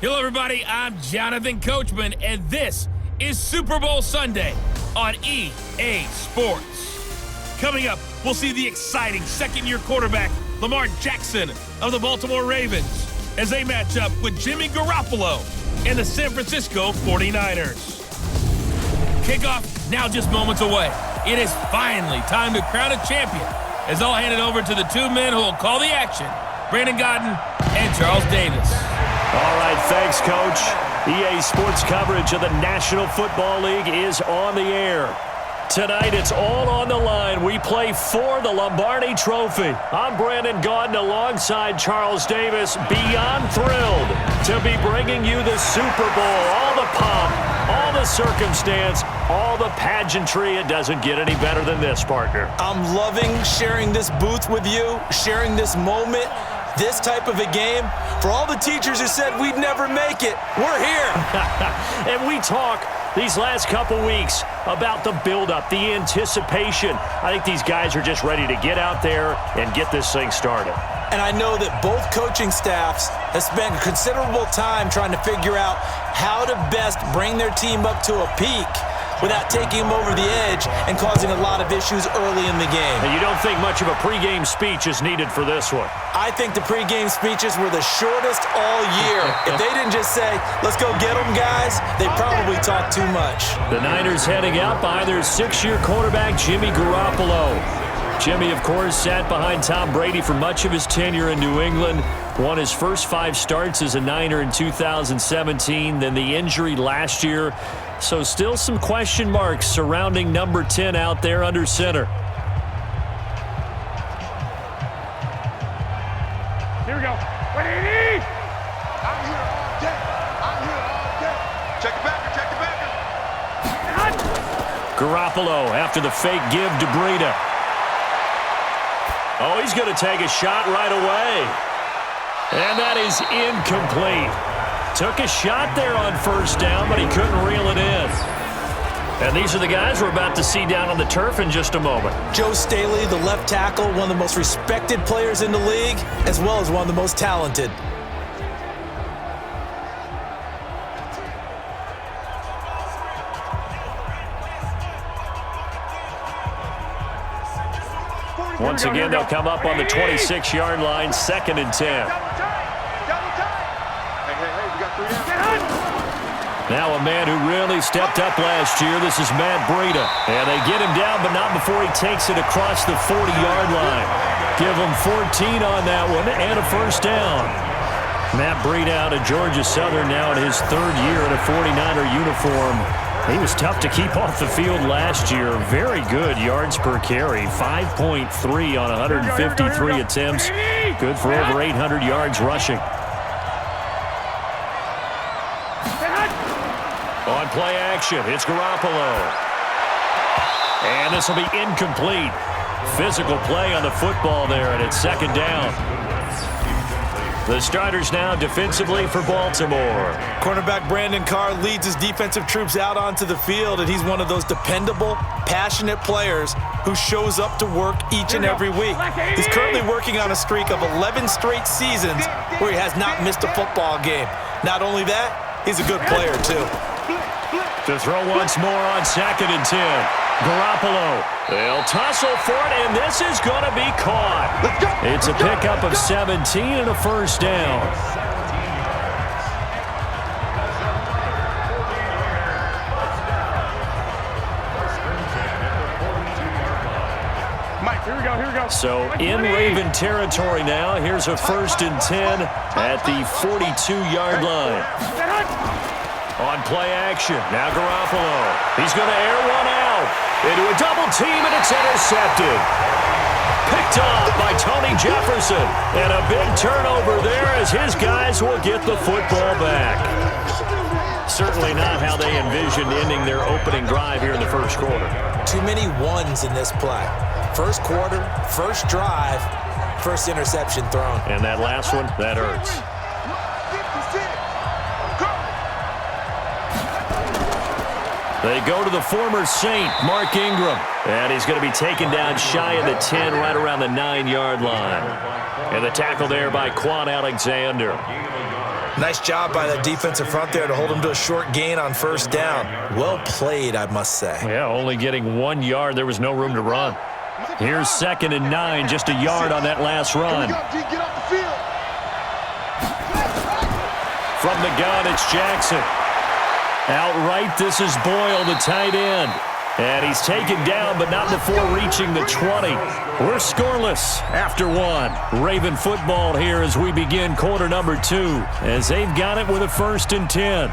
Hello, everybody. I'm Jonathan Coachman, and this is Super Bowl Sunday on EA Sports. Coming up, we'll see the exciting second-year quarterback Lamar Jackson of the Baltimore Ravens as they match up with Jimmy Garoppolo and the San Francisco 49ers. Kickoff now just moments away. It is finally time to crown a champion as I'll hand it over to the two men who will call the action, Brandon Godden and Charles Davis. All right, thanks, Coach. EA Sports coverage of the National Football League is on the air. Tonight, it's all on the line. We play for the Lombardi Trophy. I'm Brandon Godden alongside Charles Davis. Beyond thrilled to be bringing you the Super Bowl. All the pomp, all the circumstance, all the pageantry. It doesn't get any better than this, partner. I'm loving sharing this booth with you, sharing this moment, this type of a game. For all the teachers who said we'd never make it, we're here. And we talk these last couple weeks about the buildup, the anticipation. I think these guys are just ready to get out there and get this thing started. And I know that both coaching staffs have spent considerable time trying to figure out how to best bring their team up to a peak without taking them over the edge and causing a lot of issues early in the game. And you don't think much of a pregame speech is needed for this one? I think the pregame speeches were the shortest all year. If they didn't just say, let's go get them, guys, they probably talked too much. The Niners heading out by their six-year quarterback, Jimmy Garoppolo. Jimmy, of course, sat behind Tom Brady for much of his tenure in New England. Won his first 5 starts as a Niner in 2017, then the injury last year. So still some question marks surrounding number 10 out there under center. Here we go. Brady! I'm here all day. I'm here all day. Check it back. Check it back. Garoppolo after the fake give to Breida. Oh, he's going to take a shot right away. And that is incomplete. Took a shot there on first down, but he couldn't reel it in. And these are the guys we're about to see down on the turf in just a moment. Joe Staley, the left tackle, one of the most respected players in the league, as well as one of the most talented. Once again, they'll come up on the 26-yard line, 2nd and 10. Now a man who really stepped up last year. This is Matt Breida. And they get him down, but not before he takes it across the 40-yard line. Give him 14 on that one and a first down. Matt Breida out of Georgia Southern now in his 3rd year in a 49er uniform. He was tough to keep off the field last year. Very good yards per carry. 5.3 on 153 attempts. Good for over 800 yards rushing. On play action, it's Garoppolo. And this will be incomplete. Physical play on the football there, and it's 2nd down. The starters now defensively for Baltimore. Cornerback Brandon Carr leads his defensive troops out onto the field, and he's one of those dependable, passionate players who shows up to work each and every week. He's currently working on a streak of 11 straight seasons where he has not missed a football game. Not only that, he's a good player, too. To throw once more on 2nd and 10. Garoppolo. They'll tussle for it, and this is going to be caught. It's a pickup of 17 and a first down. Mike, here we go. So in Raven territory now. Here's a 1st and 10 at the 42-yard line. On play action, now Garoppolo. He's going to air one out into a double team, and it's intercepted. Picked off by Tony Jefferson. And a big turnover there as his guys will get the football back. Certainly not how they envisioned ending their opening drive here in the first quarter. Too many ones in this play. First quarter, first drive, first interception thrown. And that last one, that hurts. They go to the former Saint, Mark Ingram. And he's going to be taken down shy of the 10, right around the 9-yard line. And the tackle there by Quan Alexander. Nice job by that defensive front there to hold him to a short gain on first down. Well played, I must say. Yeah, only getting 1 yard. There was no room to run. Here's 2nd and 9, just a yard on that last run. Get off the field. From the gun, it's Jackson. Outright, this is Boyle, the tight end. And he's taken down, but not before reaching the 20. We're scoreless after 1. Raven football here as we begin quarter number 2, as they've got it with a 1st and 10.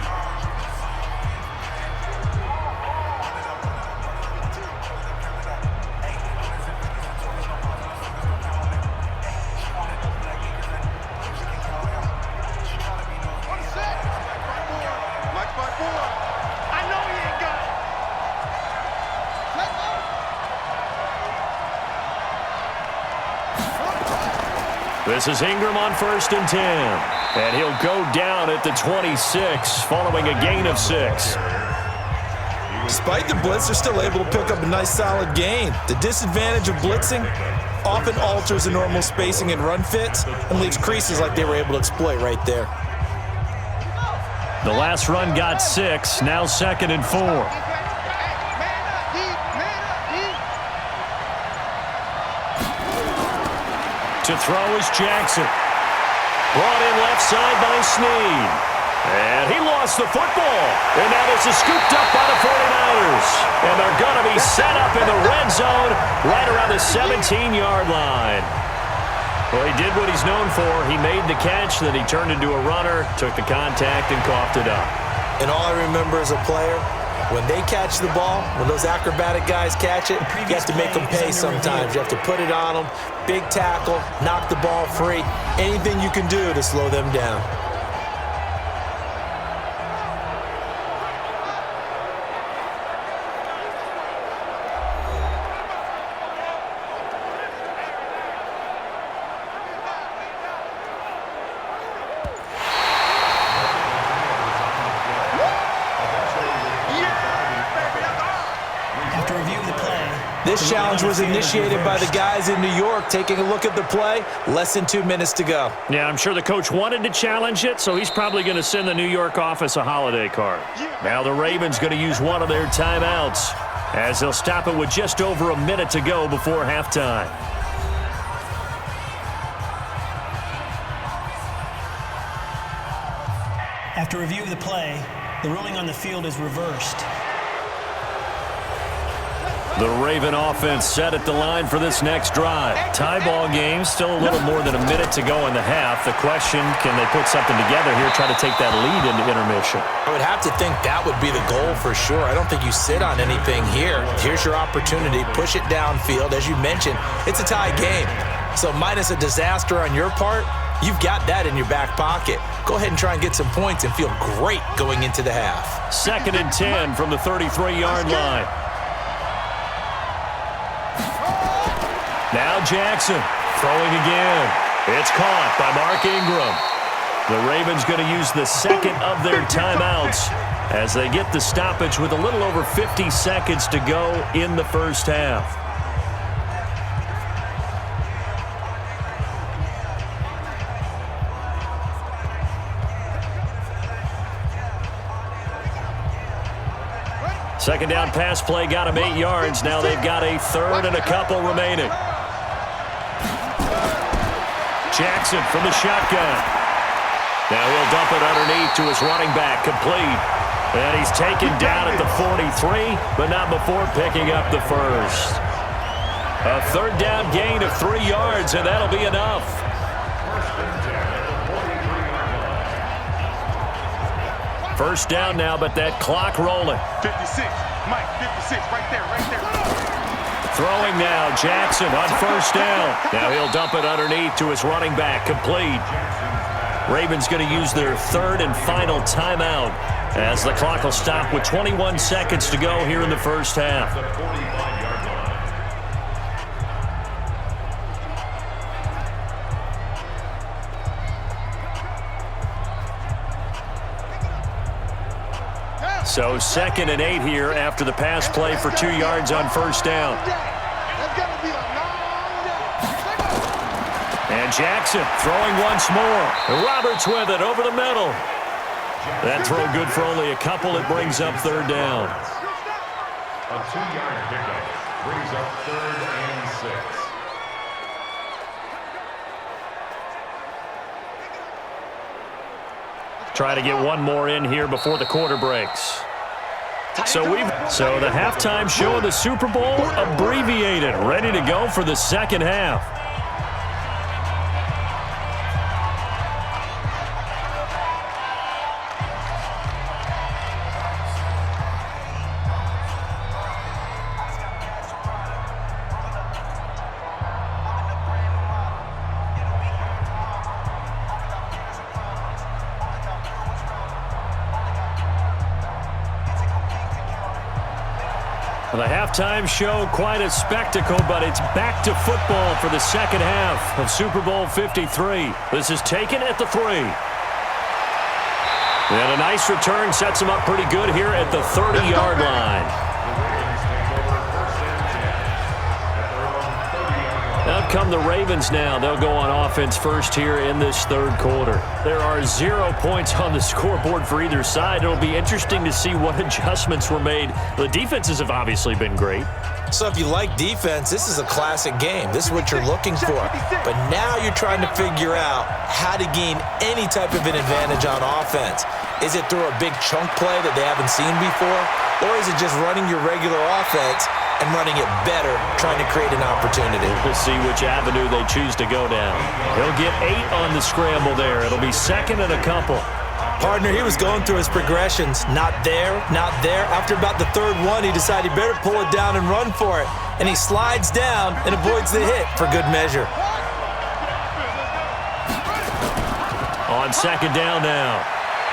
This is Ingram on 1st and 10. And he'll go down at the 26 following a gain of 6. Despite the blitz, they're still able to pick up a nice solid gain. The disadvantage of blitzing often alters the normal spacing and run fits and leaves creases like they were able to exploit right there. The last run got 6, now 2nd and 4. To throw is Jackson. Brought in left side by Snead. And he lost the football. And now this is scooped up by the 49ers. And they're going to be set up in the red zone right around the 17-yard line. Well, he did what he's known for. He made the catch, then he turned into a runner, took the contact, and coughed it up. And all I remember as a player, when they catch the ball, when those acrobatic guys catch it, you have to make them pay sometimes. You have to put it on them, big tackle, knock the ball free, anything you can do to slow them down. This challenge was initiated by the guys in New York. Taking a look at the play, less than 2 minutes to go. Yeah, I'm sure the coach wanted to challenge it, so he's probably going to send the New York office a holiday card. Now the Ravens going to use one of their timeouts as they'll stop it with just over a minute to go before halftime. After review of the play, the ruling on the field is reversed. The Raven offense set at the line for this next drive. Tie ball game, still a little more than a minute to go in the half. The question, can they put something together here, try to take that lead into intermission? I would have to think that would be the goal for sure. I don't think you sit on anything here. Here's your opportunity. Push it downfield. As you mentioned, it's a tie game. So minus a disaster on your part, you've got that in your back pocket. Go ahead and try and get some points and feel great going into the half. 2nd and 10 from the 33-yard line. Now Jackson throwing again. It's caught by Mark Ingram. The Ravens going to use the second of their timeouts as they get the stoppage with a little over 50 seconds to go in the first half. Second down pass play got him 8 yards. Now they've got a third and a couple remaining. Jackson from the shotgun. Now he'll dump it underneath to his running back, complete. And he's taken down at the 43, but not before picking up the first. A third down gain of 3 yards, and that'll be enough. First down now, but that clock rolling. 56, Mike, 56, right there, right there. Throwing now, Jackson on first down. Now he'll dump it underneath to his running back, complete. Ravens going to use their third and final timeout as the clock will stop with 21 seconds to go here in the first half. So 2nd and 8 here after the pass play for 2 yards on first down. That's gonna be a long day. And And Jackson throwing once more. Roberts with it over the middle. That throw good for only a couple. It brings up third down. A 2-yard pickup brings up 3rd and 6. Try to get one more in here before the quarter breaks. So the halftime show of the Super Bowl abbreviated, ready to go for the second half. The halftime show, quite a spectacle, but it's back to football for the second half of Super Bowl 53. This is taken at the 3. And a nice return sets him up pretty good here at the 30-yard line. Out come the Ravens now. They'll go on offense first here in this third quarter. There are 0 points on the scoreboard for either side. It'll be interesting to see what adjustments were made. The defenses have obviously been great. So if you like defense, this is a classic game. This is what you're looking for. But now you're trying to figure out how to gain any type of an advantage on offense. Is it through a big chunk play that they haven't seen before? Or is it just running your regular offense and running it better, trying to create an opportunity? We'll see which avenue they choose to go down. He'll get 8 on the scramble there. It'll be second and a couple. Partner, he was going through his progressions. Not there, not there. After about the third one, he decided he better pull it down and run for it. And he slides down and avoids the hit for good measure. On second down now.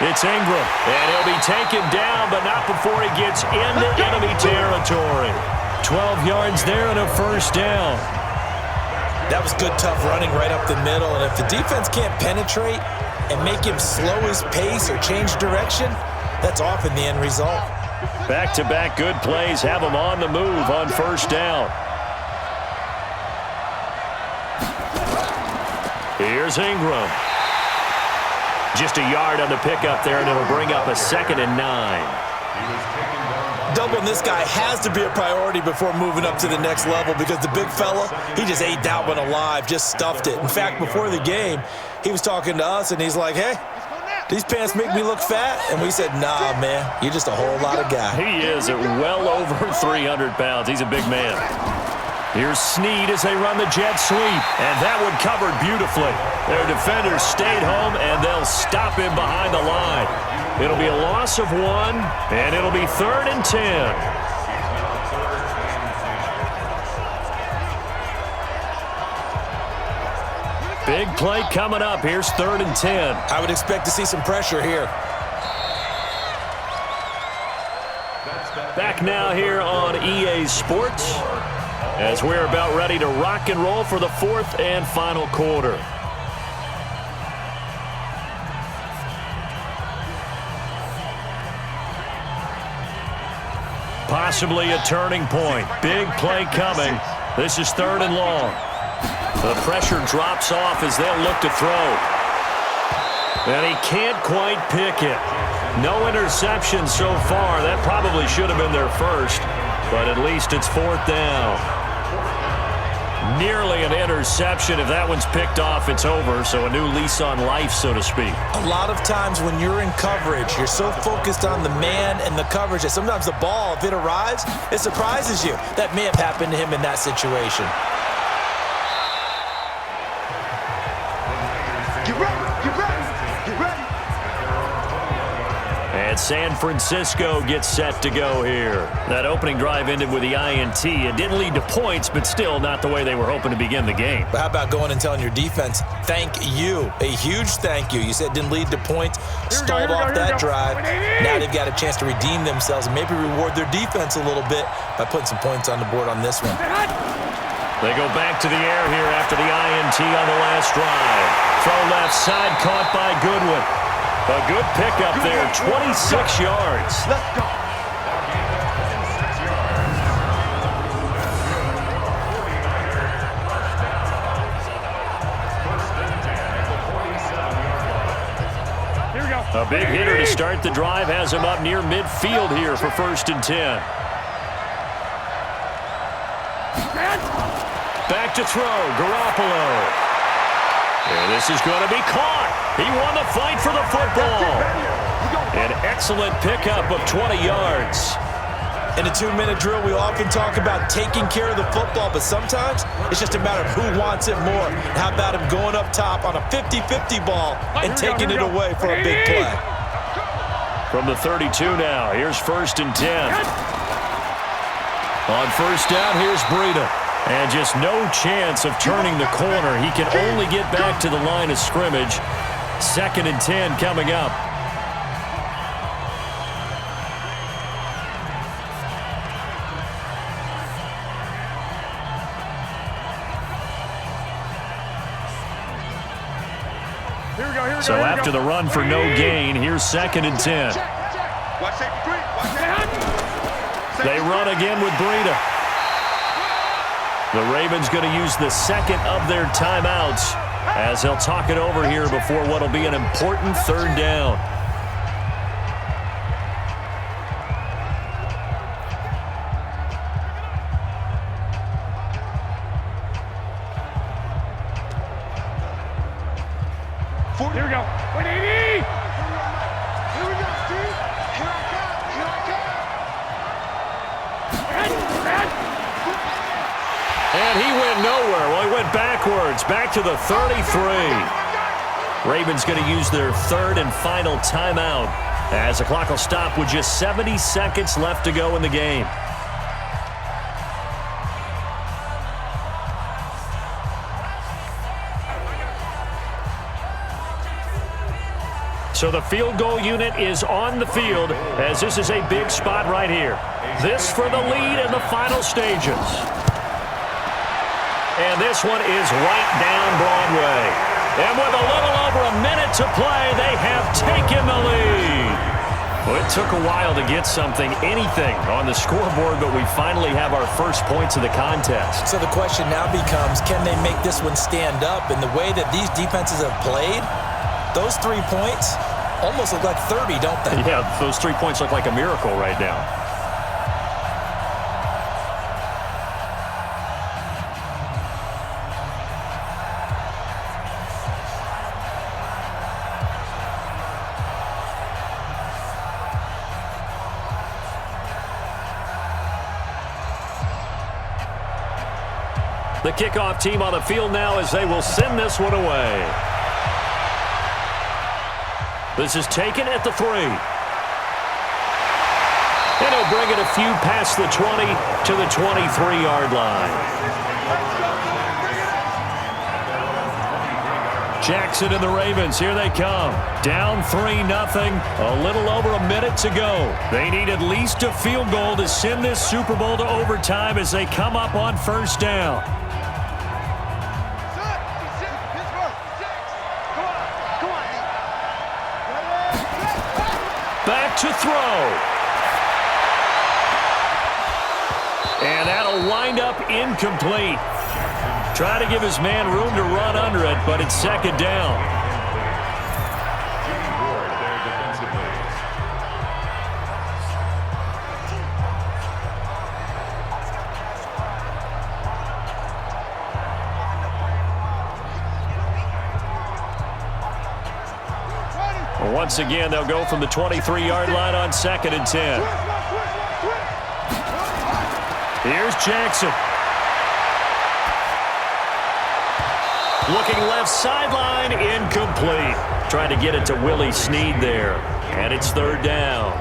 It's Ingram, and he'll be taken down, but not before he gets into enemy territory. 12 yards there and a first down. That was good, tough running right up the middle, and if the defense can't penetrate and make him slow his pace or change direction, that's often the end result. Back-to-back good plays have him on the move on first down. Here's Ingram. Just a yard on the pickup there, and it'll bring up a 2nd and 9. Doubling this guy has to be a priority before moving up to the next level because the big fella, he just ate that one alive, just stuffed it. In fact, before the game, he was talking to us, and he's like, hey, these pants make me look fat? And we said, nah, man, you're just a whole lot of guy. He is at well over 300 pounds. He's a big man. Here's Snead as they run the jet sweep, and that one covered beautifully. Their defenders stayed home, and they'll stop him behind the line. It'll be a loss of 1, and it'll be 3rd and 10. Big play coming up. Here's 3rd and 10. I would expect to see some pressure here. Back now here on EA Sports, as we're about ready to rock and roll for the 4th and final quarter. Possibly a turning point. Big play coming. This is 3rd and long. The pressure drops off as they'll look to throw. And he can't quite pick it. No interception so far. That probably should have been their first, but at least it's 4th down. Nearly an interception. If that one's picked off, it's over. So a new lease on life, so to speak. A lot of times when you're in coverage, you're so focused on the man and the coverage that sometimes the ball, if it arrives, it surprises you. That may have happened to him in that situation. Get ready, get ready, get ready. And San Francisco gets set to go here. That opening drive ended with the INT. It didn't lead to points, but still not the way they were hoping to begin the game. But how about going and telling your defense, thank you, a huge thank you. You said it didn't lead to points, stalled off that drive. Now they've got a chance to redeem themselves and maybe reward their defense a little bit by putting some points on the board on this one. They go back to the air here after the INT on the last drive. Throw left side, caught by Goodwin. A good pickup there, 26 yards. Let's go. A big hitter to start the drive has him up near midfield here for 1st and 10. Back to throw, Garoppolo. And this is going to be caught. He won the fight for the football. An excellent pickup of 20 yards. In a 2-minute drill, we often talk about taking care of the football, but sometimes it's just a matter of who wants it more. How about him going up top on a 50-50 ball and taking it away for a big play? From the 32 now, here's 1st and 10. On 1st down, here's Breida. And just no chance of turning the corner. He can only get back to the line of scrimmage. 2nd and 10 coming up. So after the run for no gain, here's 2nd and 10. They run again with Breida. The Ravens going to use the 2nd of their timeouts as they'll talk it over here before what will be an important 3rd down. Here we go. 180. Here we go, Steve. Here I come. Here I come. And he went nowhere. Well, he went backwards. Back to the 33. Ravens going to use their 3rd and final timeout as the clock will stop with just 70 seconds left to go in the game. So the field goal unit is on the field as this is a big spot right here. This for the lead in the final stages. And this one is right down Broadway. And with a little over a minute to play, they have taken the lead. Well, it took a while to get anything on the scoreboard, but we finally have our first points of the contest. So the question now becomes, can they make this one stand up? And the way that these defenses have played, those 3 points almost look like 30, don't they? Yeah, those 3 points look like a miracle right now. The kickoff team on the field now as they will send this one away. This is taken at the 3. And he'll bring it a few past the 20 to the 23-yard line. Jackson and the Ravens, here they come. Down 3-0, a little over a minute to go. They need at least a field goal to send this Super Bowl to overtime as they come up on 1st down. Back to throw. And that'll wind up incomplete. Try to give his man room to run under it, but it's 2nd down. Once again, they'll go from the 23-yard line on 2nd and 10. Here's Jackson. Looking left sideline, incomplete. Trying to get it to Willie Snead there. And it's 3rd down.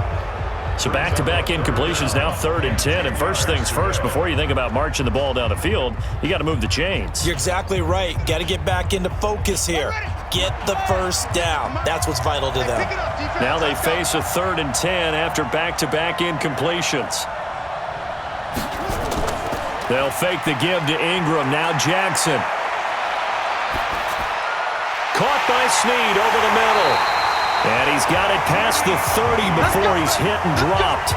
So back-to-back incompletions, now 3rd and 10. And first things first, before you think about marching the ball down the field, you got to move the chains. You're exactly right. Got to get back into focus here. Get the 1st down. That's what's vital to them. Now they face a 3rd and 10 after back-to-back incompletions. They'll fake the give to Ingram. Now Jackson. Caught by Snead over the middle. And he's got it past the 30 before he's hit and dropped.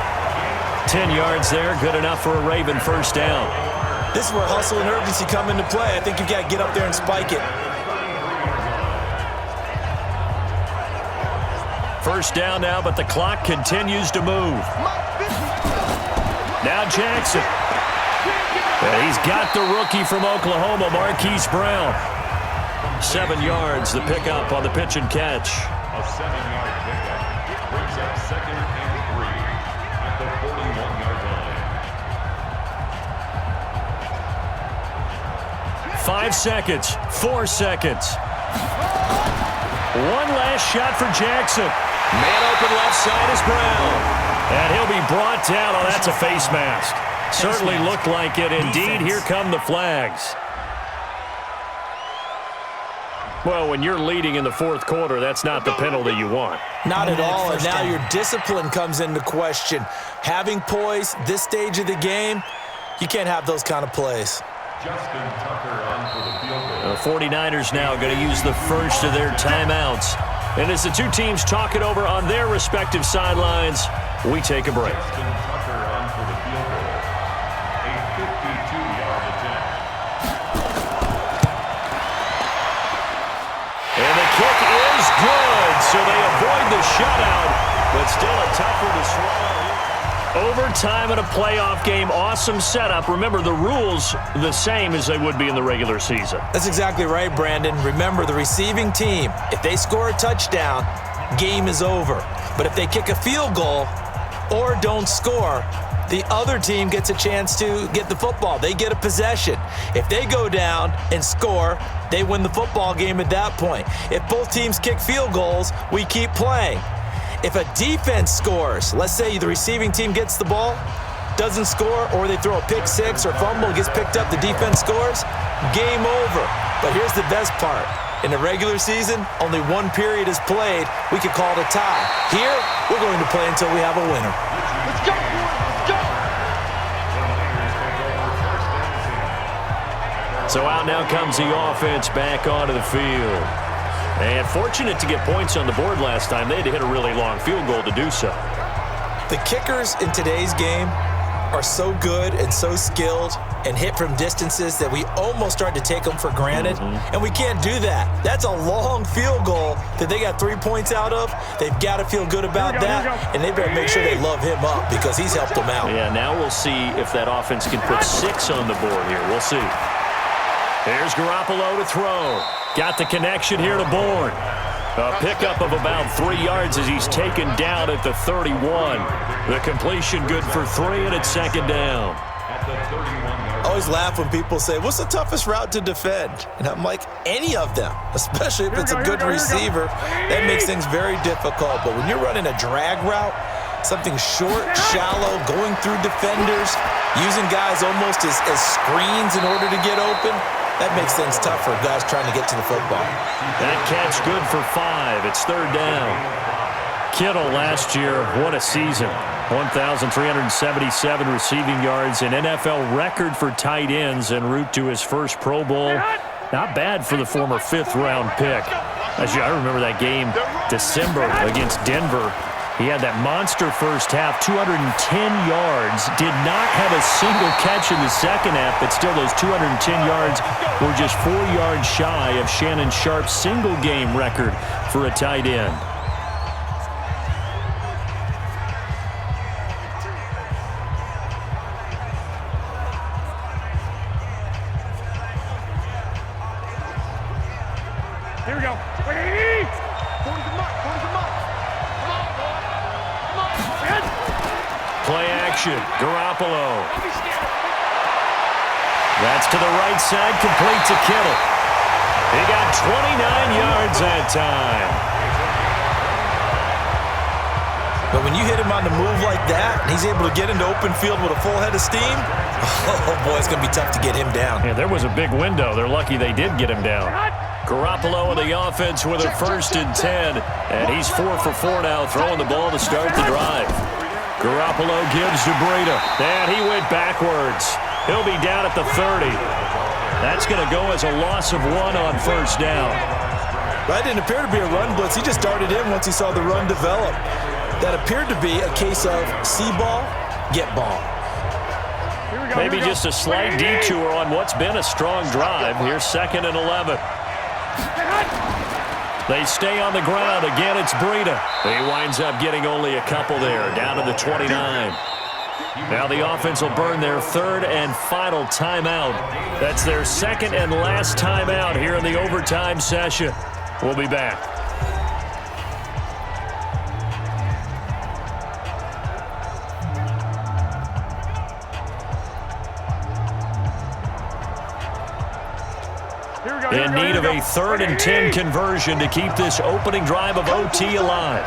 10 yards there, good enough for a Raven 1st down. This is where hustle and urgency come into play. I think you've got to get up there and spike it. First down now, but the clock continues to move. Now Jackson. And he's got the rookie from Oklahoma, Marquise Brown. 7 yards, the pickup on the pitch and catch. A 7-yard pickup brings up 2nd and 3 at the 41-yard line. 5 seconds, 4 seconds. One last shot for Jackson. Man open left side is Brown. And he'll be brought down. Oh, that's a face mask. Certainly looked like it. Indeed, here come the flags. Well, when you're leading in the fourth quarter, that's not the penalty you want. Not at all, and now your discipline comes into question. Having poise this stage of the game, you can't have those kind of plays. Justin Tucker on for the field goal. The 49ers now going to use the first of their timeouts. And as the two teams talk it over on their respective sidelines, we take a break. Justin Tucker on for the field goal. A 52-yard attempt. And the kick is good, so they avoid the shutout, but still a tough one to swallow. Overtime in a playoff game, awesome setup. Remember, the rules the same as they would be in the regular season. That's exactly right, Brandon. Remember, the receiving team, if they score a touchdown, game is over. But if they kick a field goal or don't score, the other team gets a chance to get the football. They get a possession. If they go down and score, they win the football game at that point. If both teams kick field goals, we keep playing. If a defense scores, let's say the receiving team gets the ball, doesn't score, or they throw a pick six or fumble, gets picked up, the defense scores, game over. But here's the best part. In the regular season, only one period is played. We could call it a tie. Here, we're going to play until we have a winner. Let's go, let's go. So out now comes the offense back onto the field. And fortunate to get points on the board last time. They had to hit a really long field goal to do so. The kickers in today's game are so good and so skilled and hit from distances that we almost start to take them for granted. And we can't do that. That's a long field goal that they got 3 points out of. They've got to feel good about that, and they better make sure they love him up because he's helped them out. Yeah, now we'll see if that offense can put 6 on the board here. We'll see. There's Garoppolo to throw. Got the connection here to Bourne. A pickup of about 3 yards as he's taken down at the 31. The completion good for 3, and it's second down. I always laugh when people say, what's the toughest route to defend? And I'm like, any of them, especially if it's a good receiver. That makes things very difficult. But when you're running a drag route, something short, shallow, going through defenders, using guys almost as screens in order to get open, that makes things tough for guys trying to get to the football. That catch good for 5. It's third down. Kittle last year, what a season. 1,377 receiving yards, an NFL record for tight ends en route to his first Pro Bowl. Not bad for the former 5th-round pick. I remember that game, December, against Denver. He had that monster first half, 210 yards, did not have a single catch in the second half, but still those 210 yards were just 4 yards shy of Shannon Sharp's single-game record for a tight end. Here we go. Play action, Garoppolo. That's to the right side, complete to Kittle. He got 29 yards that time. But when you hit him on the move like that, and he's able to get into open field with a full head of steam, oh boy, it's going to be tough to get him down. Yeah, there was a big window. They're lucky they did get him down. Garoppolo in the offense with a 1st and 10. And he's 4 for 4 now, throwing the ball to start the drive. Garoppolo gives to Breida. And he went backwards. He'll be down at the 30. That's going to go as a loss of 1 on first down. That didn't appear to be a run blitz. He just darted in once he saw the run develop. That appeared to be a case of see ball, get ball. Maybe just a slight detour on what's been a strong drive. Here's 2nd and 11. They stay on the ground. Again, it's Breida. He winds up getting only a couple there, down to the 29. Now the offense will burn their third and final timeout. That's their second and last timeout here in the overtime session. We'll be back. In need of a 3rd and 10 conversion to keep this opening drive of OT alive.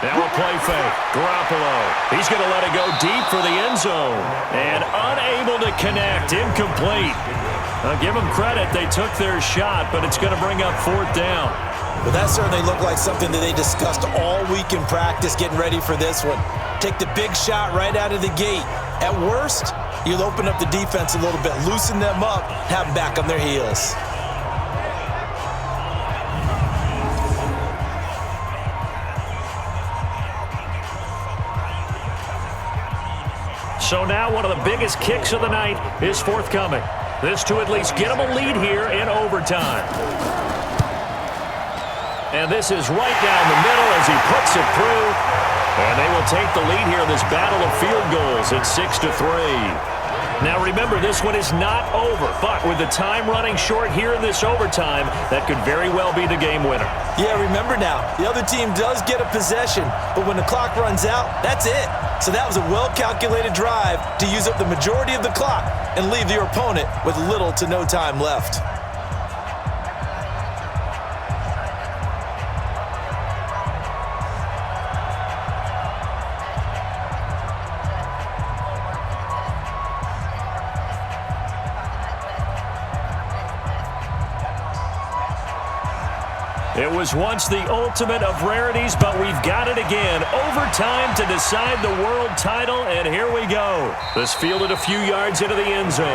Now a play fake. Garoppolo. He's going to let it go deep for the end zone. And unable to connect. Incomplete. Now give them credit. They took their shot, but it's going to bring up 4th down. Well, that certainly looked like something that they discussed all week in practice getting ready for this one. Take the big shot right out of the gate. At worst, you'll open up the defense a little bit, loosen them up, have them back on their heels. So now one of the biggest kicks of the night is forthcoming. This to at least get them a lead here in overtime. And this is right down the middle as he puts it through. And they will take the lead here in this battle of field goals at 6-3. Now remember, this one is not over, but with the time running short here in this overtime, that could very well be the game winner. Yeah, remember now, the other team does get a possession, but when the clock runs out, that's it. So that was a well-calculated drive to use up the majority of the clock and leave your opponent with little to no time left. It was once the ultimate of rarities, but we've got it again. Overtime to decide the world title, and here we go. This fielded a few yards into the end zone.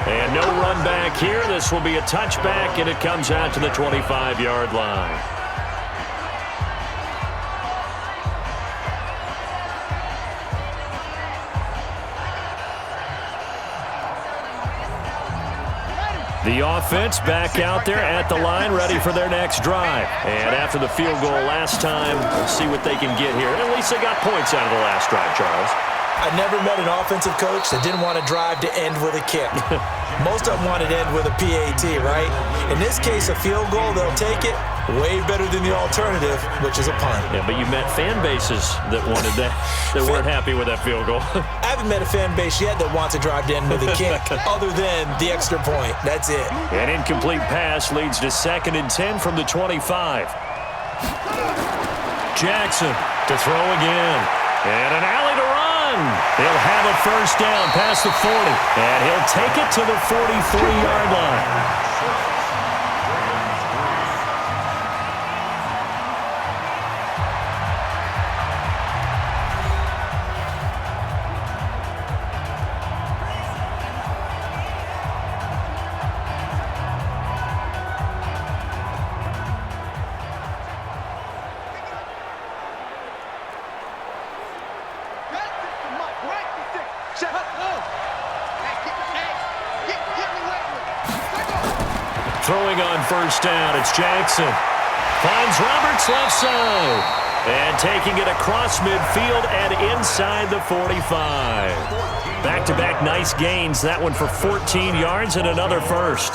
And no run back here. This will be a touchback, and it comes out to the 25-yard line. The offense back out there at the line, ready for their next drive. And after the field goal last time, we'll see what they can get here. At least they got points out of the last drive, Charles. I never met an offensive coach that didn't want a drive to end with a kick. Most of them wanted to end with a PAT, right? In this case, a field goal, they'll take it. Way better than the alternative, which is a punt. Yeah, but you met fan bases that wanted that, that weren't happy with that field goal. I haven't met a fan base yet that wants a drive to end with a kick, other than the extra point. That's it. An incomplete pass leads to 2nd and 10 from the 25. Jackson to throw again. And an alley to run. He'll have a first down past the 40. And he'll take it to the 43-yard line. Throwing on first down, it's Jackson. Finds Roberts left side. And taking it across midfield and inside the 45. Back-to-back nice gains. That one for 14 yards and another first.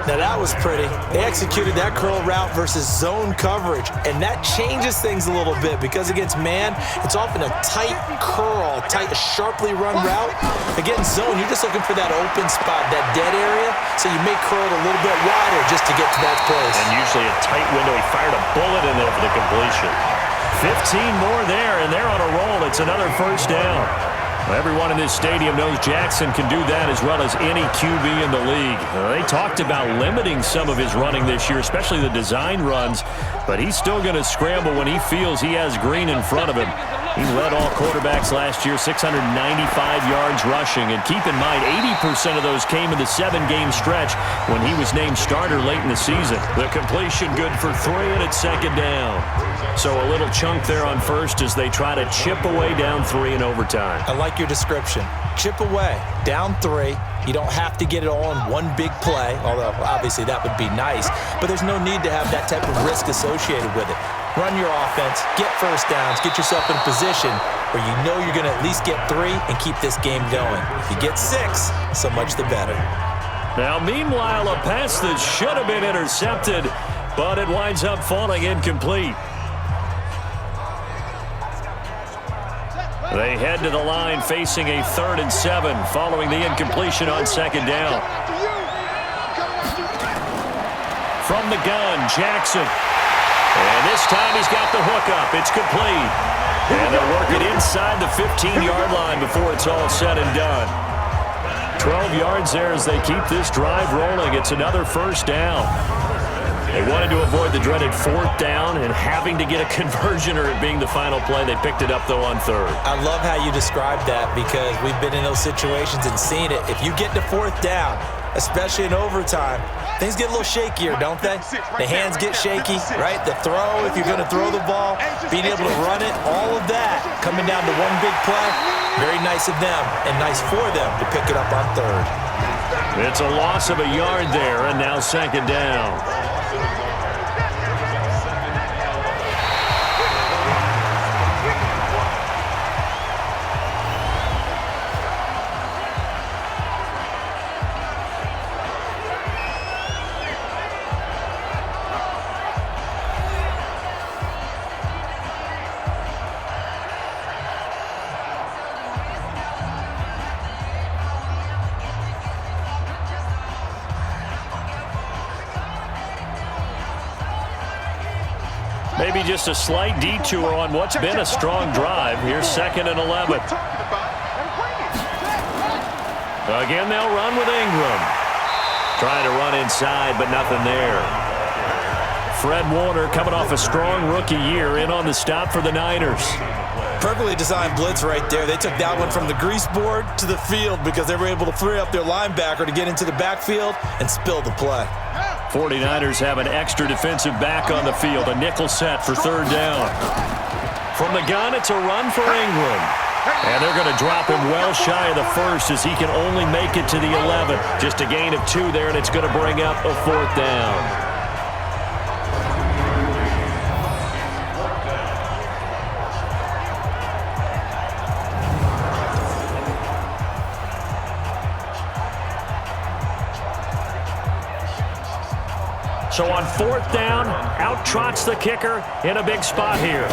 Now that was pretty. They executed that curl route versus zone coverage, and that changes things a little bit because against man, it's often a tight curl, sharply run route. Against zone, you're just looking for that open spot, that dead area, so you may curl it a little bit wider just to get to that place. And usually a tight window. He fired a bullet in there for the completion. 15 more there, and they're on a roll. It's another first down. Everyone in this stadium knows Jackson can do that as well as any QB in the league. They talked about limiting some of his running this year, especially the design runs, but he's still going to scramble when he feels he has green in front of him. He led all quarterbacks last year, 695 yards rushing. And keep in mind, 80% of those came in the 7-game stretch when he was named starter late in the season. The completion good for 3, and it's second down. So a little chunk there on first as they try to chip away down 3 in overtime. I like your description. Chip away, down 3. You don't have to get it all in one big play, although obviously that would be nice. But there's no need to have that type of risk associated with it. Run your offense, get first downs, get yourself in a position where you know you're going to at least get 3 and keep this game going. If you get 6, so much the better. Now, meanwhile, a pass that should have been intercepted, but it winds up falling incomplete. They head to the line facing a 3rd and 7 following the incompletion on second down. From the gun, Jackson. And this time he's got the hookup. It's complete. And they'll work it inside the 15-yard line before it's all said and done. 12 yards there as they keep this drive rolling. It's another first down. They wanted to avoid the dreaded 4th down and having to get a conversion or it being the final play. They picked it up, though, on 3rd. I love how you described that because we've been in those situations and seen it. If you get to 4th down, especially in overtime, things get a little shakier, don't they? The hands get shaky, right? The throw, if you're going to throw the ball, being able to run it, all of that coming down to one big play. Very nice of them and nice for them to pick it up on 3rd. It's a loss of a yard there, and now second down. Maybe just a slight detour on what's been a strong drive. Here's 2nd and 11. Again, they'll run with Ingram. Trying to run inside, but nothing there. Fred Warner coming off a strong rookie year in on the stop for the Niners. Perfectly designed blitz right there. They took that one from the grease board to the field because they were able to free up their linebacker to get into the backfield and spill the play. 49ers have an extra defensive back on the field. A nickel set for 3rd down. From the gun, it's a run for Ingram. And they're going to drop him well shy of the 1st as he can only make it to the 11. Just a gain of 2 there, and it's going to bring up a 4th down. So on 4th down, out trots the kicker in a big spot here.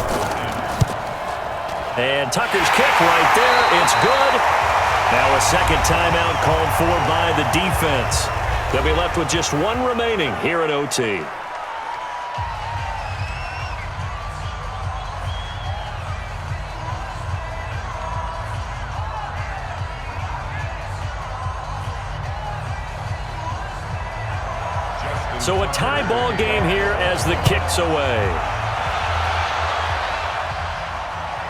And Tucker's kick right there. It's good. Now a second timeout called for by the defense. They'll be left with just 1 remaining here at OT. So a tie ball game here as the kick's away.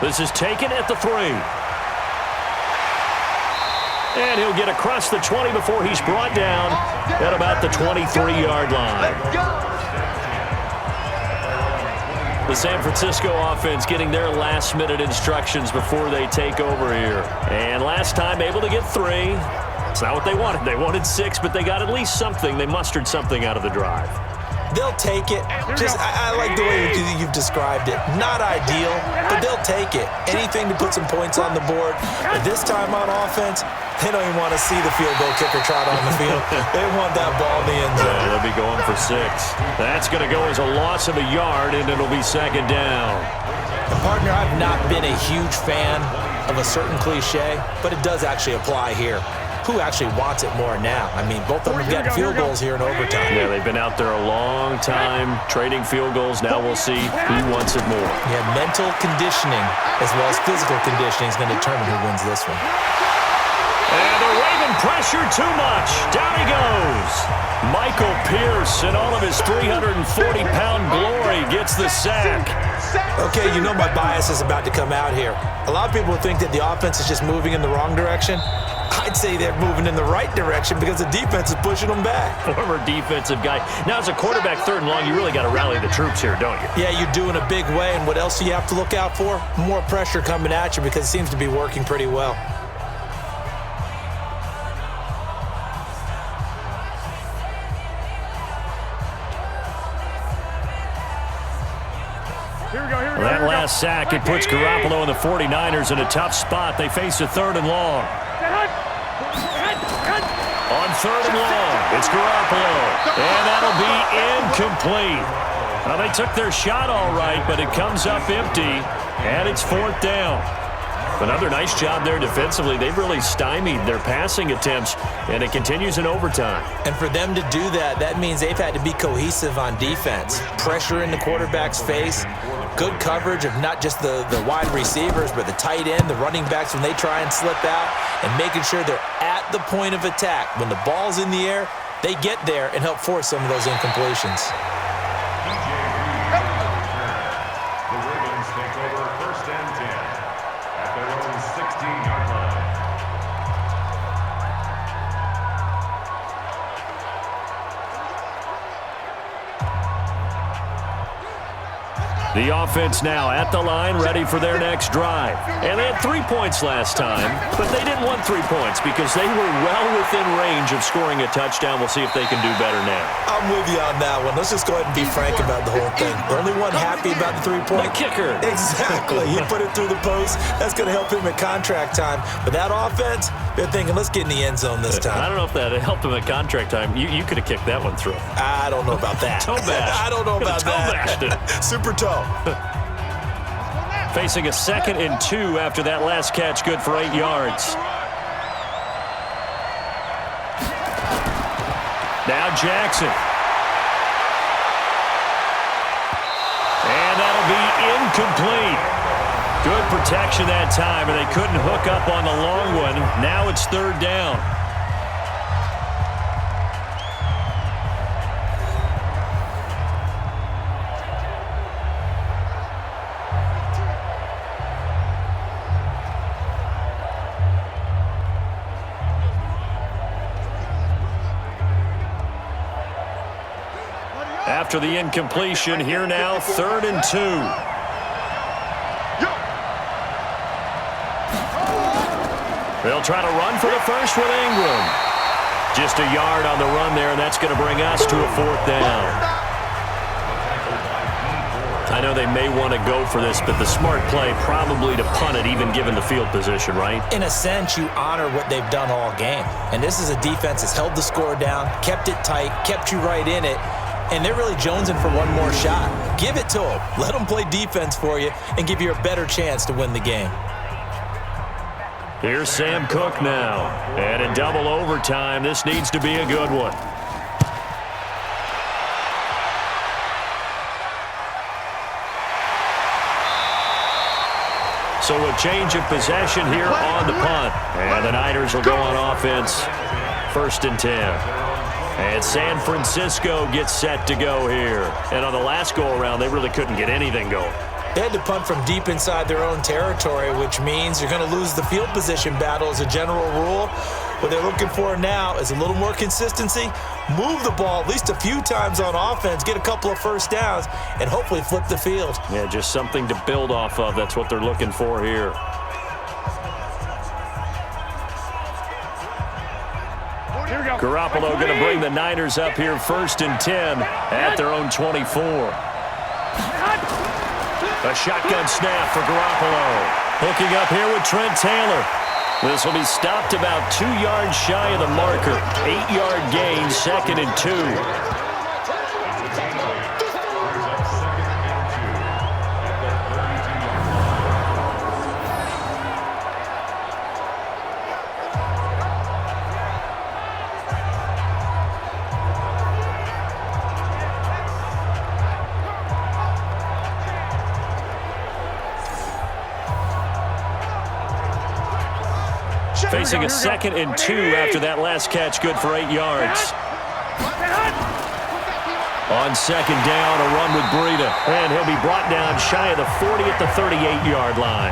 This is taken at the 3. And he'll get across the 20 before he's brought down at about the 23-yard line. The San Francisco offense getting their last-minute instructions before they take over here. And last time able to get 3. It's not what they wanted. They wanted 6, but they got at least something. They mustered something out of the drive. They'll take it. I like the way you've described it. Not ideal, but they'll take it. Anything to put some points on the board. But this time on offense, they don't even want to see the field goal kicker trot on the field. They want that ball in the end zone. Yeah, they'll be going for 6. That's going to go as a loss of a yard, and it'll be second down. And partner, I've not been a huge fan of a certain cliche, but it does actually apply here. Who actually wants it more now? I mean, both of them have got field goals here in overtime. Yeah, they've been out there a long time trading field goals. Now we'll see who wants it more. Yeah, mental conditioning as well as physical conditioning is going to determine who wins this one. And they're waving pressure too much. Down he goes. Michael Pierce in all of his 340-pound glory gets the sack. Okay, you know my bias is about to come out here. A lot of people think that the offense is just moving in the wrong direction. I'd say they're moving in the right direction because the defense is pushing them back. Former defensive guy. Now, as a quarterback, 3rd and long, you really got to rally the troops here, don't you? Yeah, you do in a big way, and what else do you have to look out for? More pressure coming at you because it seems to be working pretty well. Well, that last sack, it puts Garoppolo and the 49ers in a tough spot. They face a 3rd and long. On 3rd and long, it's Garoppolo, and that'll be incomplete. Well, they took their shot all right, but it comes up empty, and it's 4th down. Another nice job there defensively. They've really stymied their passing attempts, and it continues in overtime. And for them to do that, that means they've had to be cohesive on defense. Pressure in the quarterback's face, good coverage of not just the wide receivers, but the tight end, the running backs when they try and slip out, and making sure they're at the point of attack. When the ball's in the air, they get there and help force some of those incompletions. The Ravens take over 1st and 10 at their own 16-yard line. The offense now at the line, ready for their next drive. And they had 3 points last time, but they didn't want 3 points because they were well within range of scoring a touchdown. We'll see if they can do better now. I'm with you on that one. Let's just go ahead and be frank about the whole thing. The only one happy about the 3-point. The kicker. Exactly. He put it through the post. That's going to help him at contract time. But that offense, they're thinking, let's get in the end zone this time. I don't know if that helped him at contract time. You could have kicked that one through. I don't know about that. Toe bash. I don't know about that. Super toe. Facing a 2nd and 2 after that last catch, good for 8 yards. Now Jackson. And that'll be incomplete. Good protection that time, and they couldn't hook up on the long one. Now it's 3rd down. After the incompletion, here now, 3rd and 2. They'll try to run for the first with Ingram. Just a yard on the run there, and that's going to bring us to a 4th down. I know they may want to go for this, but the smart play probably to punt it, even given the field position, right? In a sense, you honor what they've done all game. And this is a defense that's held the score down, kept it tight, kept you right in it, and they're really jonesing for one more shot. Give it to them. Let them play defense for you and give you a better chance to win the game. Here's Sam Cook now. And in double overtime, this needs to be a good one. So a change of possession here on the punt. And the Niners will go on offense. 1st and 10. And San Francisco gets set to go here. And on the last go-around, they really couldn't get anything going. They had to punt from deep inside their own territory, which means you're going to lose the field position battle as a general rule. What they're looking for now is a little more consistency, move the ball at least a few times on offense, get a couple of first downs, and hopefully flip the field. Yeah, just something to build off of. That's what they're looking for here. Garoppolo going to bring the Niners up here 1st and 10 at their own 24. A shotgun snap for Garoppolo. Hooking up here with Trent Taylor. This will be stopped about 2 yards shy of the marker. 8-yard gain, 2nd and 2. Facing a 2nd and 2 after that last catch, good for 8 yards. On second down, a run with Breida. And he'll be brought down shy of the 40 at the 38-yard line.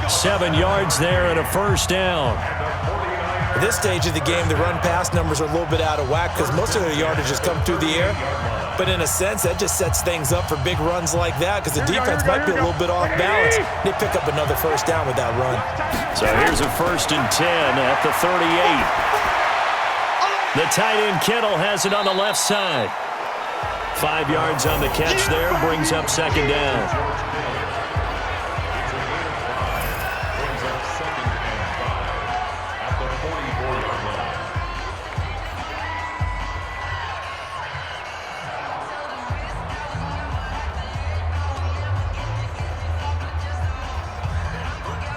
7 yards there and a first down. At this stage of the game, the run-pass numbers are a little bit out of whack because most of their yardage has come through the air. But in a sense, that just sets things up for big runs like that because the defense might be a little bit off balance. They pick up another first down with that run. So here's a 1st and 10 at the 38. The tight end Kittle has it on the left side. 5 yards on the catch there, brings up second down.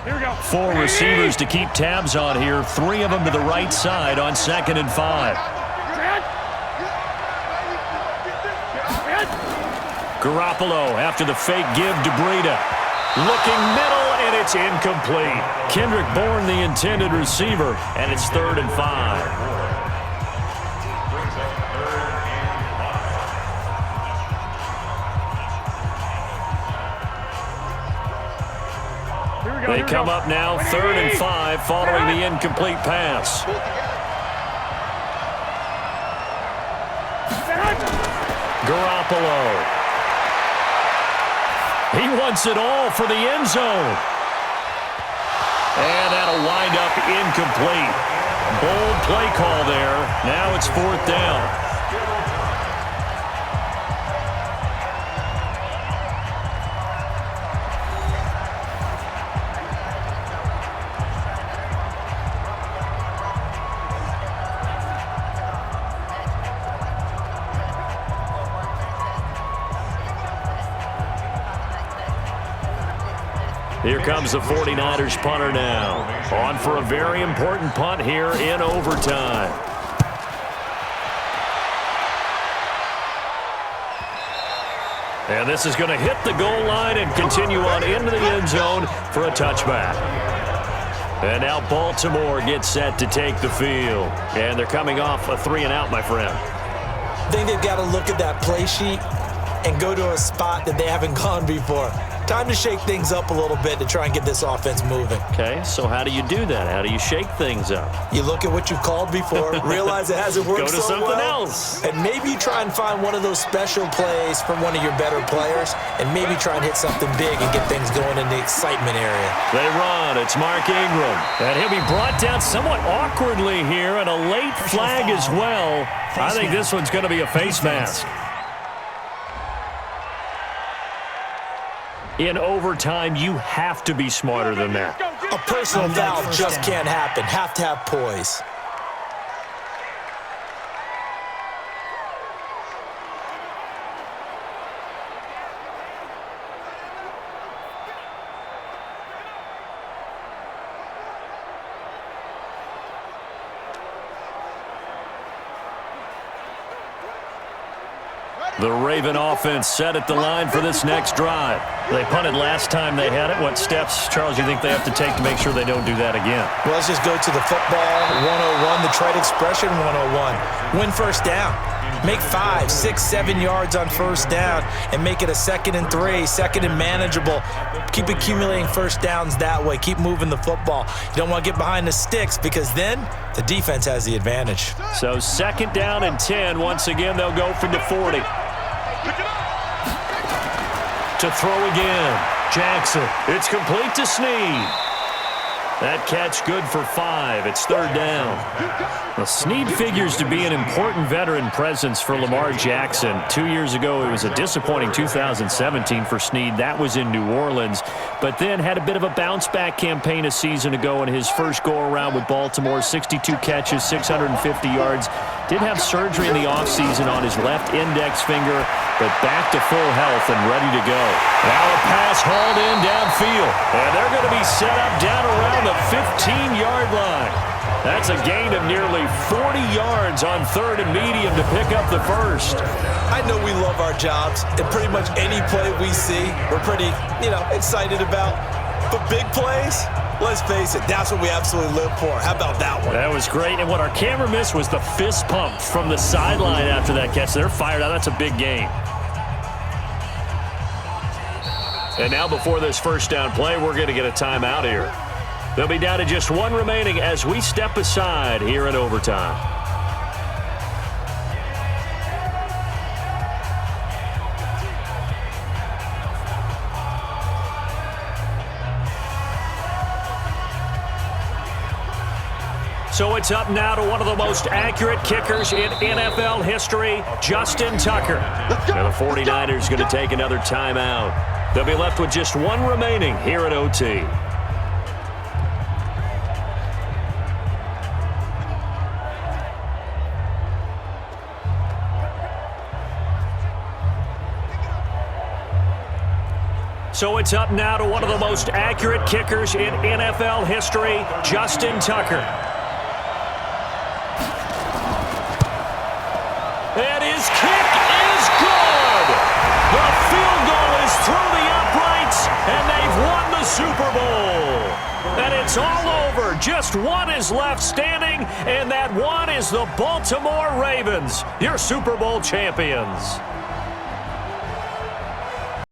Here we go. 4 receivers to keep tabs on here. 3 of them to the right side on 2nd and 5. Garoppolo after the fake give to Breida. Looking middle, and it's incomplete. Kendrick Bourne, the intended receiver, and it's 3rd and 5. They come up now, 3rd and 5, following the incomplete pass. Garoppolo. He wants it all for the end zone. And that'll wind up incomplete. Bold play call there. Now it's 4th down. Here comes the 49ers punter now. On for a very important punt here in overtime. And this is going to hit the goal line and continue on into the end zone for a touchback. And now Baltimore gets set to take the field. And they're coming off a 3-and-out, my friend. I think they've got to look at that play sheet and go to a spot that they haven't gone before. Time to shake things up a little bit to try and get this offense moving. Okay, so how do you do that? How do you shake things up? You look at what you've called before, realize it hasn't worked so well. Go to something else. And maybe you try and find one of those special plays from one of your better players, and maybe try and hit something big and get things going in the excitement area. They run. It's Mark Ingram. And he'll be brought down somewhat awkwardly here, and a late flag as well. I think this one's going to be a face mask. In overtime, you have to be smarter than that. A personal foul just can't happen. Have to have poise. The Raven offense set at the line for this next drive. They punted last time they had it. What steps, Charles, you think they have to take to make sure they don't do that again? Well, let's just go to the football 101, the trade expression 101. Win first down. Make 5, 6, 7 yards on first down and make it a 2nd and 3, 2nd and manageable. Keep accumulating first downs that way. Keep moving the football. You don't want to get behind the sticks because then the defense has the advantage. So 2nd down and 10. Once again, they'll go from the 40. To throw again. Jackson. It's complete to Snead. That catch good for 5. It's 3rd down. Well, Snead figures to be an important veteran presence for Lamar Jackson. 2 years ago, it was a disappointing 2017 for Snead. That was in New Orleans. But then had a bit of a bounce-back campaign a season ago in his first go-around with Baltimore. 62 catches, 650 yards. Did have surgery in the offseason on his left index finger, but back to full health and ready to go. Now a pass hauled in downfield, and they're going to be set up down around the 15-yard line. That's a gain of nearly 40 yards on 3rd and medium to pick up the first. I know we love our jobs, and pretty much any play we see, we're pretty, excited about. But big plays, Let's face it, that's what we absolutely live for. How about that one? That was great, and what our camera missed was the fist pump from the sideline after that catch. They're fired out. That's a big game. And now before this first down play, we're going to get a timeout here. They'll be down to just one remaining as we step aside here in overtime. So it's up now to one of the most accurate kickers in NFL history, Justin Tucker. Now the 49ers going to take another timeout. They'll be left with just one remaining here at OT. So it's up now to one of the most accurate kickers in NFL history, Justin Tucker. And his kick is good! The field goal is through the uprights, and they've won the Super Bowl. And it's all over. Just one is left standing, and that one is the Baltimore Ravens, your Super Bowl champions.